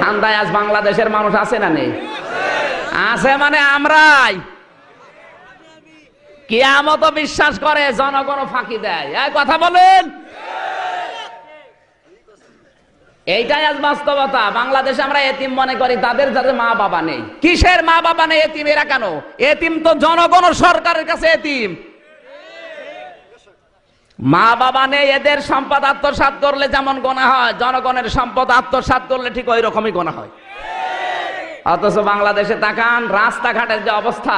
ধান্দায় আজ বাংলাদেশের মানুষ আছে না নেই? আছে মানে আমরাই। কিয়ামত বিশ্বাস করে, জনগণ ফাঁকি দেয়। এই কথা বলেন, এইটাই আজ বাস্তবতা। বাংলাদেশে আমরা এতিম মনে করি তাদের যাদের মা বাবা নেই। কিসের মা বাবা নেই? এতিম এরা কেন? এতিম তো জনগণ ও সরকারের কাছে এতিম। মা বাবা নেই, এদের সম্পদ আত্মসাৎ করলে যেমন গোনা হয়, জনগণের সম্পদ আত্মসাৎ করলে ঠিক ওই রকমই গোনা হয়। অথচ বাংলাদেশে তাকান, রাস্তাঘাটের যে অবস্থা,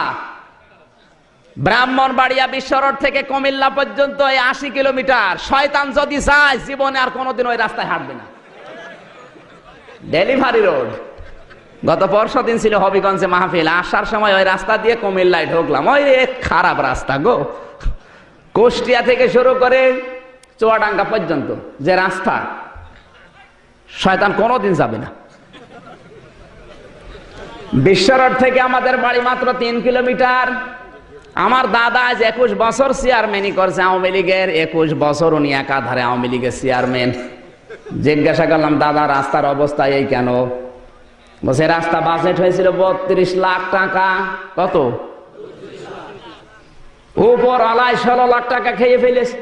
ব্রাহ্মণবাড়িয়া বিশ্ব রোড থেকে কুমিল্লা পর্যন্ত এই 80 কিলোমিটার, শয়তান যদি চায় জীবনে আর কোনোদিন ওই রাস্তায় হাঁটবে না। Delivery road. গত পরশুদিন ছিল হবিগঞ্জে মাহফিল, আসার সময় ওই রাস্তা দিয়ে কুমিল্লায় ঢুকলাম। ওই খারাপ রাস্তা গো, কুষ্টিয়া থেকে শুরু করে চুয়াডাঙ্গা পর্যন্ত যে রাস্তা, শয়তান কোনোদিন যাবে না। বিশ্ব রোড থেকে আমাদের বাড়ি মাত্র 3 কিলোমিটার। আমার দাদা আজ 21 বছর চেয়ারম্যানই করছে আওয়ামী লীগের। 21 বছর উনি একাধারে আওয়ামী লীগের চেয়ারম্যান। জিজ্ঞাসা করলাম, দাদা রাস্তার অবস্থা এই কেন? বলছে রাস্তা বাজেট হয়েছিল 32 লাখ টাকা। কত? উপর আলায় 16 লাখ টাকা খেয়ে ফেলেছে।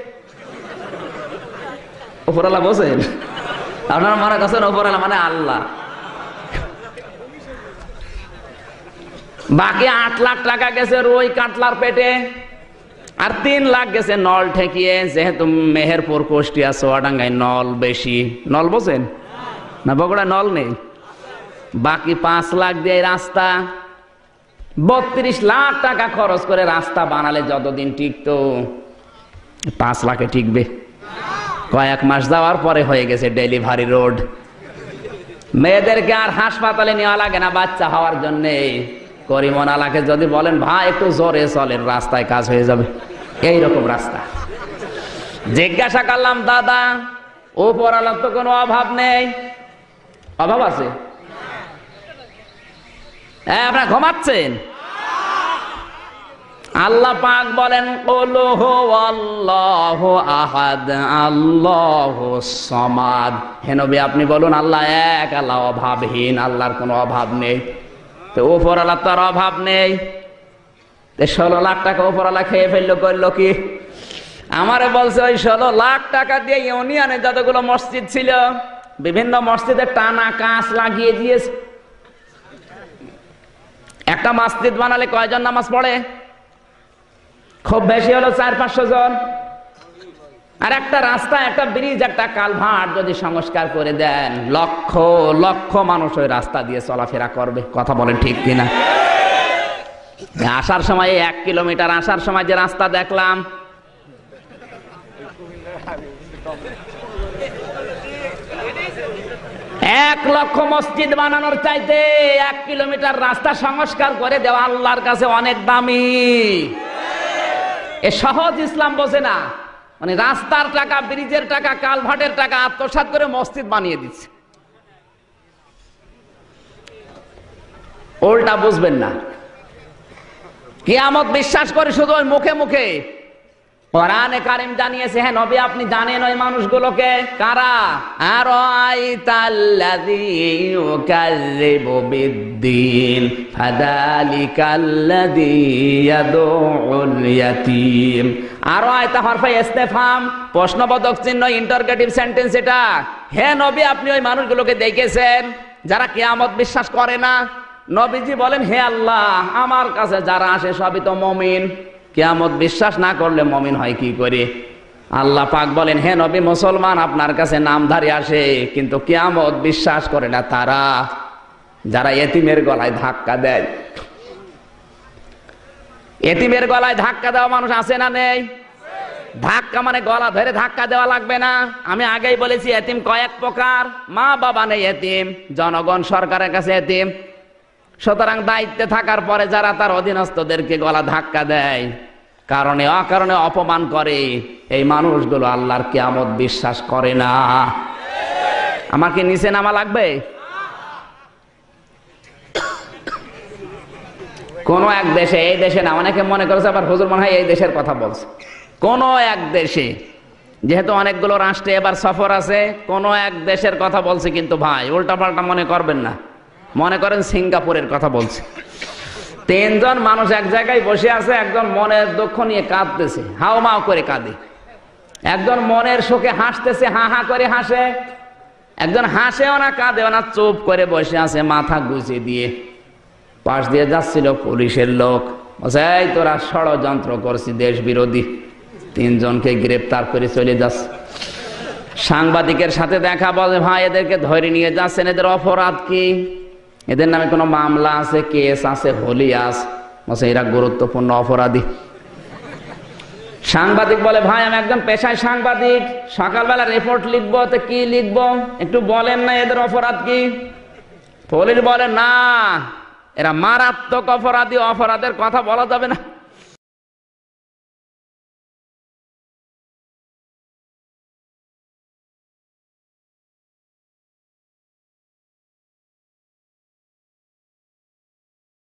উপরওয়ালা বলছেন, আপনারা মনে করছেন উপরওয়ালা মানে আল্লাহ। বাকি 8 লাখ টাকা গেছে রুই কাতলার পেটে, আর 3 লাখ গেছে নল ঠেকিয়ে। যেহেতু মেহেরপুর, কুষ্টিয়া, চুয়াডাঙ্গায় নল বেশি। নল বোঝেন না? বগুড়া নল নেই। বাকি 5 লাখ দিয়ে রাস্তা। 32 লাখ টাকা খরচ করে রাস্তা বানালে যতদিন টিকতো, 5 লাখে টিকবে? কয়েক মাস যাওয়ার পরে হয়ে গেছে ডেলিভারি রোড। মেয়েদেরকে আর হাসপাতালে নেওয়া লাগে না বাচ্চা হওয়ার জন্যে। করিমনালাকে যদি বলেন ভাই একটু জোরে চলেন, রাস্তায় কাজ হয়ে যাবে। এইরকম রাস্তা। জিজ্ঞাসা করলাম, দাদা উপরওয়ালার তো কোনো অভাব নেই? অভাব আছে? আপনারা ঘুমাচ্ছেন? আল্লাহ পাক বলেন, কুলু হুয়াল্লাহু আহাদ আল্লাহুস সামাদ। হে নবী আপনি বলুন আল্লাহ এক, আল্লাহ অভাবহীন, আল্লাহর কোনো অভাব নেই। তো উপরওয়ালা তার অভাব নেই। 16 লাখ টাকা উপরওয়ালা খেয়ে ফেললো, করলো কি? আমারে বলছে ওই 16 লাখ টাকা দিয়ে ইউনিয়নে যতগুলো মসজিদ ছিল, বিভিন্ন মসজিদে টানা কাঁচ লাগিয়ে দিয়েছে। একটা মসজিদ বানালে কয়জন নামাজ পড়ে? খুব বেশি হলো 400-500 জন। আর একটা রাস্তা, একটা ব্রিজ, একটা কালভার্ট যদি সংস্কার করে দেন, লক্ষ লক্ষ মানুষ ওই রাস্তা দিয়ে চলাফেরা করবে। কথা বলেন ঠিক কিনা? আসার সময় 1 কিলোমিটার আসার সময় যে রাস্তা দেখলাম, এক লক্ষ মসজিদ বানানোর চাইতে 1 কিলোমিটার রাস্তা সংস্কার করে দেওয়া আল্লাহর কাছে অনেক দামি। এ সহজ ইসলাম বোঝে না। মানে রাস্তার টাকা, ব্রিজের টাকা, কালভার্টের টাকা আত্মসাৎ করে মসজিদ বানিয়ে দিচ্ছে। উল্টা বুঝবেন না। কিয়ামত বিশ্বাস করে শুধু ওই মুখে মুখে। কোরআনে কারীম জানিয়েছে, হ্যাঁ নবী আপনি জানেন ওই মানুষগুলোকে কারা? আরাইতাল্লাযী ইউকাযযিবু বিদ্দীন ফাযালিকাল্লাযী ইয়াদউল ইয়াতীম। আরাইতা হরফে ইস্তেফহাম, প্রশ্নবোধক চিহ্ন, ইন্টারগেটিভ সেন্টেন্স এটা। হে নবী আপনি ওই মানুষগুলোকে দেখেছেন যারা কিয়ামত বিশ্বাস করে না? নবীজি বলেন, হে আল্লাহ আমার কাছে যারা আসে সবই তো মুমিন, কিয়ামত বিশ্বাস না করলে মুমিন হয় কি করে? আল্লাহ পাক বলেন, হে নবী মুসলমান আপনার কাছে নামধারী আসে, কিন্তু কিয়ামত বিশ্বাস করে না তারা যারা এতিমের গলায় ধাক্কা দেয়। এতিমের গলায় ধাক্কা দেওয়া মানুষ আছে না নেই? ধাক্কা মানে গলা ধরে ধাক্কা দেওয়া লাগবে না। আমি আগেই বলেছি এতিম কয়েক প্রকার। মা বাবা নেই এতিম, জনগণ সরকারের কাছে এতিম। সুতরাং দায়িত্বে থাকার পরে যারা তার অধীনস্থদেরকে গলা ধাক্কা দেয়, কারণে অকারণে অপমান করে, এই মানুষগুলো আল্লাহর কিয়ামত বিশ্বাস করে না। আমাকে নিচে নামা লাগবে? কোন এক দেশে, এই দেশে না, অনেকে মনে করেছে আবার হুজুর মনে হয় এই দেশের কথা বলছে, কোন এক দেশে যেহেতু অনেকগুলো রাষ্ট্রে এবার সফর আছে, কোন এক দেশের কথা বলছি কিন্তু ভাই উল্টাপাল্টা মনে করবেন না, মনে করেন সিঙ্গাপুরের কথা বলছি। 3 জন মানুষ এক জায়গায় বসে আছে, একজন মনের দুঃখ নিয়ে কাঁদতেছে, হাওমাও করে কাঁদে। একজন মনের শোকে হাসতেছে, হা হা করে হাসে। একজন হাসেও না কাঁদেও না, চুপ করে বসে আছে মাথা গুছিয়ে দিয়ে। পাশ দিয়ে যাচ্ছিল পুলিশের লোক, বলছে এই তোরা ষড়যন্ত্র করছি দেশ বিরোধী। 3 জনকে গ্রেপ্তার করে চলে যাচ্ছে। সাংবাদিকের সাথে দেখা, বলে ভাই এদেরকে ধরে নিয়ে যাচ্ছেন, এদের অপরাধ কি? এদের নামে কোনো মামলা আছে, কেস আছে, হলিয়াস? বলছে এরা গুরুত্বপূর্ণ অপরাধী। সাংবাদিক বলে ভাই আমি একজন পেশায় সাংবাদিক, সকালবেলা রিপোর্ট লিখবো, তো কি লিখবো একটু বলেন না, এদের অপরাধ কি? পুলিশ বলে না, এরা মারাত্মক অপরাধী, অপরাধের কথা বলা যাবে না।